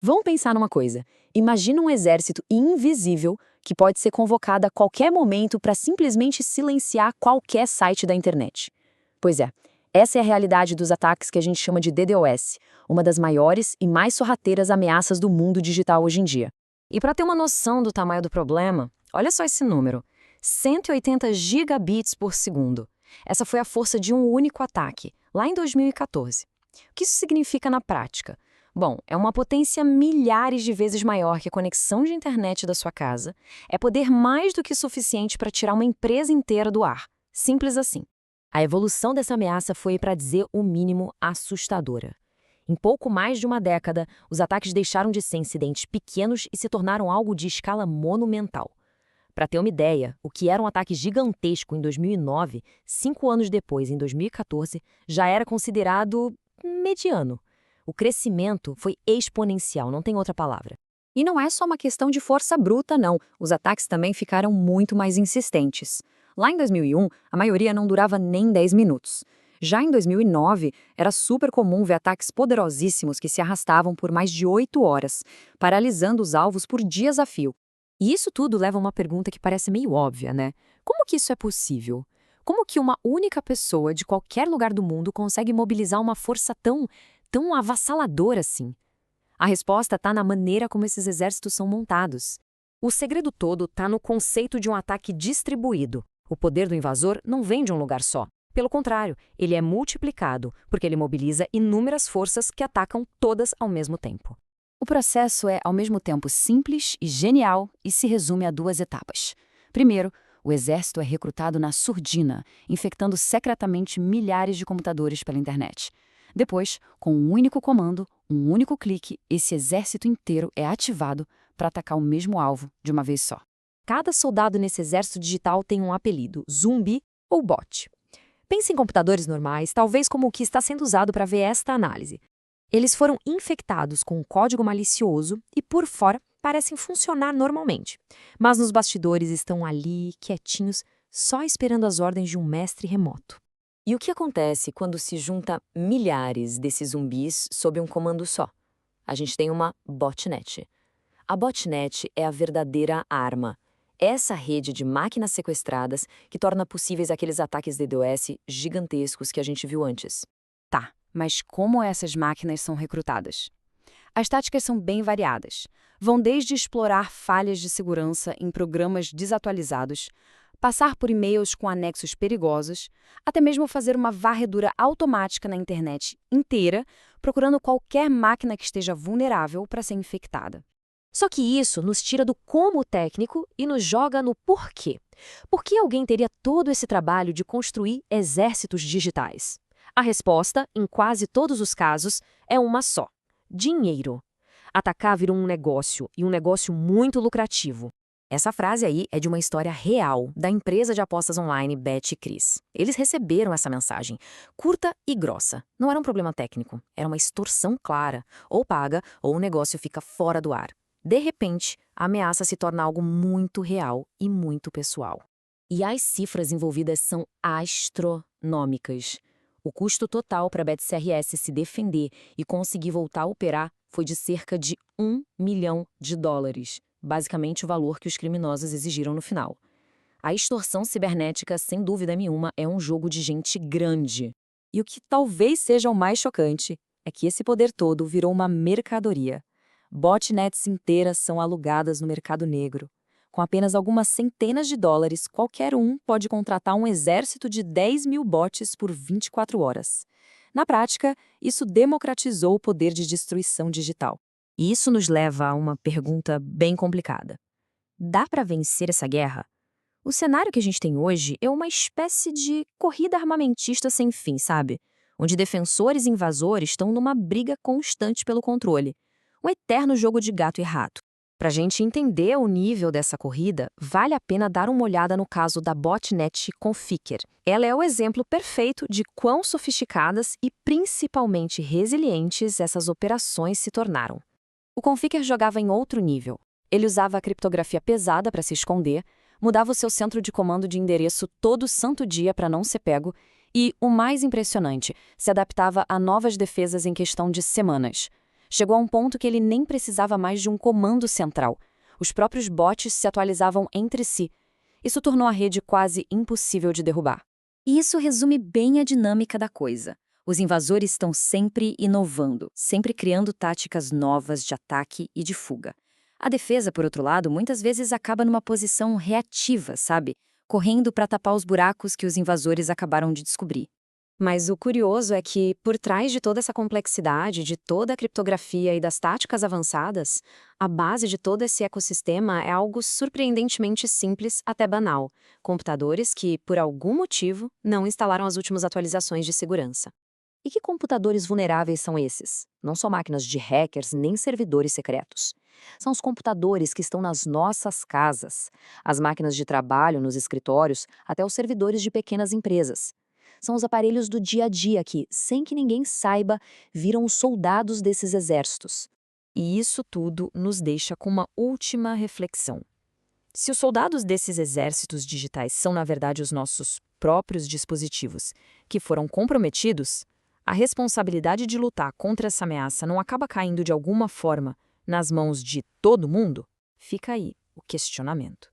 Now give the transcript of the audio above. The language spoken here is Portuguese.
Vamos pensar numa coisa. Imagina um exército invisível que pode ser convocado a qualquer momento para simplesmente silenciar qualquer site da internet. Pois é, essa é a realidade dos ataques que a gente chama de DDoS, uma das maiores e mais sorrateiras ameaças do mundo digital hoje em dia. E para ter uma noção do tamanho do problema, olha só esse número: 180 gigabits por segundo. Essa foi a força de um único ataque, lá em 2014. O que isso significa na prática? Bom, é uma potência milhares de vezes maior que a conexão de internet da sua casa. É poder mais do que suficiente para tirar uma empresa inteira do ar. Simples assim. A evolução dessa ameaça foi, para dizer o mínimo, assustadora. Em pouco mais de uma década, os ataques deixaram de ser incidentes pequenos e se tornaram algo de escala monumental. Para ter uma ideia, o que era um ataque gigantesco em 2009, 5 anos depois, em 2014, já era considerado mediano. O crescimento foi exponencial, não tem outra palavra. E não é só uma questão de força bruta, não. Os ataques também ficaram muito mais insistentes. Lá em 2001, a maioria não durava nem 10 minutos. Já em 2009, era super comum ver ataques poderosíssimos que se arrastavam por mais de 8 horas, paralisando os alvos por dias a fio. E isso tudo leva a uma pergunta que parece meio óbvia, né? Como que isso é possível? Como que uma única pessoa de qualquer lugar do mundo consegue mobilizar uma força tão avassaladora assim? A resposta está na maneira como esses exércitos são montados. O segredo todo está no conceito de um ataque distribuído. O poder do invasor não vem de um lugar só. Pelo contrário, ele é multiplicado, porque ele mobiliza inúmeras forças que atacam todas ao mesmo tempo. O processo é, ao mesmo tempo, simples e genial e se resume a 2 etapas. Primeiro, o exército é recrutado na surdina, infectando secretamente milhares de computadores pela internet. Depois, com um único comando, um único clique, esse exército inteiro é ativado para atacar o mesmo alvo de uma vez só. Cada soldado nesse exército digital tem um apelido: zumbi ou bot. Pense em computadores normais, talvez como o que está sendo usado para ver esta análise. Eles foram infectados com um código malicioso e, por fora, parecem funcionar normalmente. Mas nos bastidores estão ali, quietinhos, só esperando as ordens de um mestre remoto. E o que acontece quando se junta milhares desses zumbis sob um comando só? A gente tem uma botnet. A botnet é a verdadeira arma. Essa rede de máquinas sequestradas que torna possíveis aqueles ataques DDoS gigantescos que a gente viu antes. Tá, mas como essas máquinas são recrutadas? As táticas são bem variadas. Vão desde explorar falhas de segurança em programas desatualizados, passar por e-mails com anexos perigosos, até mesmo fazer uma varredura automática na internet inteira, procurando qualquer máquina que esteja vulnerável para ser infectada. Só que isso nos tira do como técnico e nos joga no porquê. Por que alguém teria todo esse trabalho de construir exércitos digitais? A resposta, em quase todos os casos, é uma só: dinheiro. Atacar virou um negócio, e um negócio muito lucrativo. Essa frase aí é de uma história real da empresa de apostas online Bet.Cris. Eles receberam essa mensagem, curta e grossa. Não era um problema técnico, era uma extorsão clara. Ou paga, ou o negócio fica fora do ar. De repente, a ameaça se torna algo muito real e muito pessoal. E as cifras envolvidas são astronômicas. O custo total para a BetCRS se defender e conseguir voltar a operar foi de cerca de US$ 1 milhão. Basicamente o valor que os criminosos exigiram no final. A extorsão cibernética, sem dúvida nenhuma, é um jogo de gente grande. E o que talvez seja o mais chocante é que esse poder todo virou uma mercadoria. Botnets inteiras são alugadas no mercado negro. Com apenas algumas centenas de dólares, qualquer um pode contratar um exército de 10 mil bots por 24 horas. Na prática, isso democratizou o poder de destruição digital. E isso nos leva a uma pergunta bem complicada. Dá para vencer essa guerra? O cenário que a gente tem hoje é uma espécie de corrida armamentista sem fim, sabe? Onde defensores e invasores estão numa briga constante pelo controle. Um eterno jogo de gato e rato. Para a gente entender o nível dessa corrida, vale a pena dar uma olhada no caso da botnet Conficker. Ela é o exemplo perfeito de quão sofisticadas e principalmente resilientes essas operações se tornaram. O Conficker jogava em outro nível. Ele usava a criptografia pesada para se esconder, mudava o seu centro de comando de endereço todo santo dia para não ser pego e, o mais impressionante, se adaptava a novas defesas em questão de semanas. Chegou a um ponto que ele nem precisava mais de um comando central. Os próprios bots se atualizavam entre si. Isso tornou a rede quase impossível de derrubar. E isso resume bem a dinâmica da coisa. Os invasores estão sempre inovando, sempre criando táticas novas de ataque e de fuga. A defesa, por outro lado, muitas vezes acaba numa posição reativa, sabe? Correndo para tapar os buracos que os invasores acabaram de descobrir. Mas o curioso é que, por trás de toda essa complexidade, de toda a criptografia e das táticas avançadas, a base de todo esse ecossistema é algo surpreendentemente simples até banal: computadores que, por algum motivo, não instalaram as últimas atualizações de segurança. E que computadores vulneráveis são esses? Não são máquinas de hackers nem servidores secretos. São os computadores que estão nas nossas casas, as máquinas de trabalho nos escritórios, até os servidores de pequenas empresas. São os aparelhos do dia a dia que, sem que ninguém saiba, viram os soldados desses exércitos. E isso tudo nos deixa com uma última reflexão. Se os soldados desses exércitos digitais são, na verdade, os nossos próprios dispositivos que foram comprometidos, a responsabilidade de lutar contra essa ameaça não acaba caindo de alguma forma nas mãos de todo mundo? Fica aí o questionamento.